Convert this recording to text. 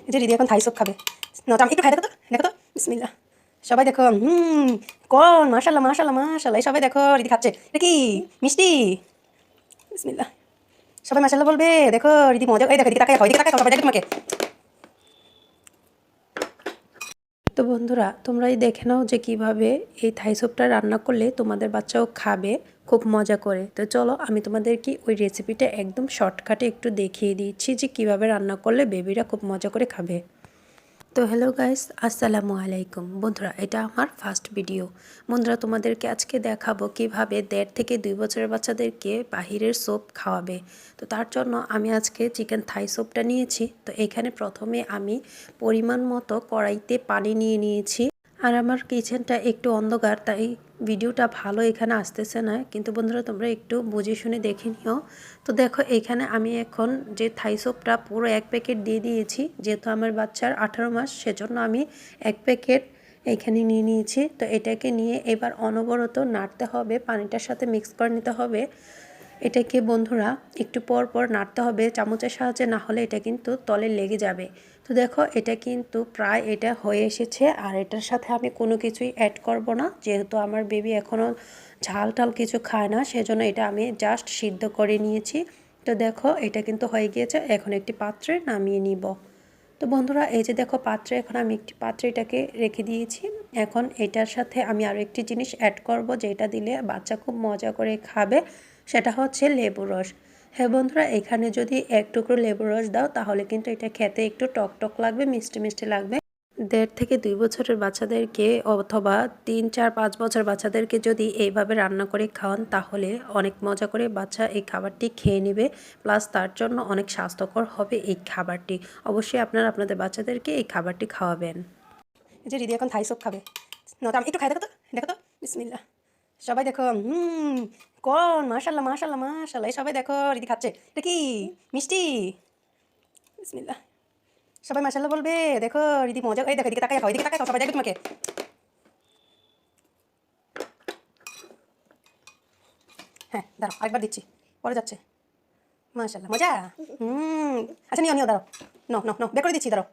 এই যে রিদি এখন থাই সুপ খাবে। না তো একটু খাই, দেখো তো, দেখো তো, বিসমিল্লাহ। সবাই দেখো, কোন মাশাআল্লাহ মাশাআল্লাহ মাশাআল্লাহ, এই সবাই দেখো রিদি খাচ্ছে। এটা কি মিষ্টি? বিসমিল্লাহ। সবাই মাশাআল্লাহ বলবে। দেখো রিদি মজা, এই দেখো এদিকে তাকায় খাও, এদিকে তাকায় খাও, সবাই দেখো তোমাকে। তো বন্ধুরা, তোমরাই দেখে নাও যে কিভাবে এই থাই স্যুপটা রান্না করলে তোমাদের বাচ্চাও খাবে খুব মজা করে। তো চলো আমি তোমাদেরকে ওই রেসিপিটা একদম শর্টকাটে একটু দেখিয়ে দিচ্ছি যে কিভাবে রান্না করলে বেবিরা খুব মজা করে খাবে। তো হ্যালো গাইস, আসসালামু আলাইকুম। বন্ধুরা, এটা আমার ফার্স্ট ভিডিও। বন্ধুরা, তোমাদেরকে আজকে দেখাবো কিভাবে 1.5 থেকে 2 বছরের বাচ্চাদেরকে বাহিরের স্যুপ খাওয়াবে। তো তার জন্য আমি আজকে চিকেন থাই স্যুপটা নিয়েছি। তো এখানে প্রথমে আমি পরিমাণ মতো কড়াইতে পানি নিয়ে নিয়েছি। আর আমার কিচেনটা একটু অন্ধকার, তাই ভিডিওটা ভালো এখানে আসতেছে না, কিন্তু বন্ধুরা তোমরা একটু বুঝে শুনে দেখে নিও। তো দেখো এখানে আমি এখন যে থাই স্যুপটা পুরো 1 প্যাকেট দিয়ে দিয়েছি, যেহেতু আমার বাচ্চার 18 মাস, সেজন্য আমি 1 প্যাকেট এখানে নিয়ে নিয়েছি। তো এটাকে নিয়ে এবার অনবরত নাড়তে হবে, পানিটার সাথে মিক্স করে নিতে হবে। এটাকে বন্ধুরা একটু পর পর নাড়তে হবে চামচের সাহায্যে, না হলে এটা কিন্তু তলে লেগে যাবে। তো দেখো এটা কিন্তু প্রায় এটা হয়ে এসেছে। আর এটার সাথে আমি কোনো কিছুই অ্যাড করব না, যেহেতু আমার বেবি এখনও ঝাল টাল কিছু খায় না, সেজন্য এটা আমি জাস্ট সিদ্ধ করে নিয়েছি। তো দেখো এটা কিন্তু হয়ে গিয়েছে, এখন একটি পাত্রে নামিয়ে নিব। তো বন্ধুরা, এই যে দেখো পাত্রে, এখন আমি একটি পাত্রে এটাকে রেখে দিয়েছি। এখন এটার সাথে আমি আরও একটি জিনিস অ্যাড করব, যেটা দিলে বাচ্চা খুব মজা করে খাবে, সেটা হচ্ছে লেবুর রস। হ্যাঁ বন্ধুরা, এখানে যদি 1 টুকরো লেবুর রস দাও তাহলে কিন্তু এটা খেতে একটু টক টক লাগবে, মিষ্টি মিষ্টি লাগবে। 1.5 থেকে 2 বছরের বাচ্চাদেরকে অথবা 3, 4, 5 বছর বাচ্চাদেরকে যদি এইভাবে রান্না করে খাওয়ান তাহলে অনেক মজা করে বাচ্চা এই খাবারটি খেয়ে নেবে। প্লাস তার জন্য অনেক স্বাস্থ্যকর হবে এই খাবারটি। অবশ্যই আপনারা আপনাদের বাচ্চাদেরকে এই খাবারটি খাওয়াবেন। এই যে রিদি এখন থাই স্যুপ খাবে। না তো একটু খাই, দেখো তো, দেখো তো, বিসমিল্লাহ। সবাই দেখো, কোন মাশাআল্লাহ মাশাআল্লাহ মাশাআল্লাহ, এই সবাই দেখো রিদি খাচ্ছে। এটা কি মিষ্টি? বিসমিল্লাহ। সবাই মাশাআল্লাহ বলবে। দেখো রিদি মজা, এই দেখো এদিকে তাকায় খাও, এদিকে তাকায় খাও, সবাই দেখো তোমাকে। হ্যাঁ দাঁড়াও, আরেকবার দিচ্ছি, পরে যাচ্ছে। মাশাআল্লাহ মজা। আচ্ছা নিও নিও, দাঁড়াও, নো নো নো, বের করে দিচ্ছি, দাঁড়াও।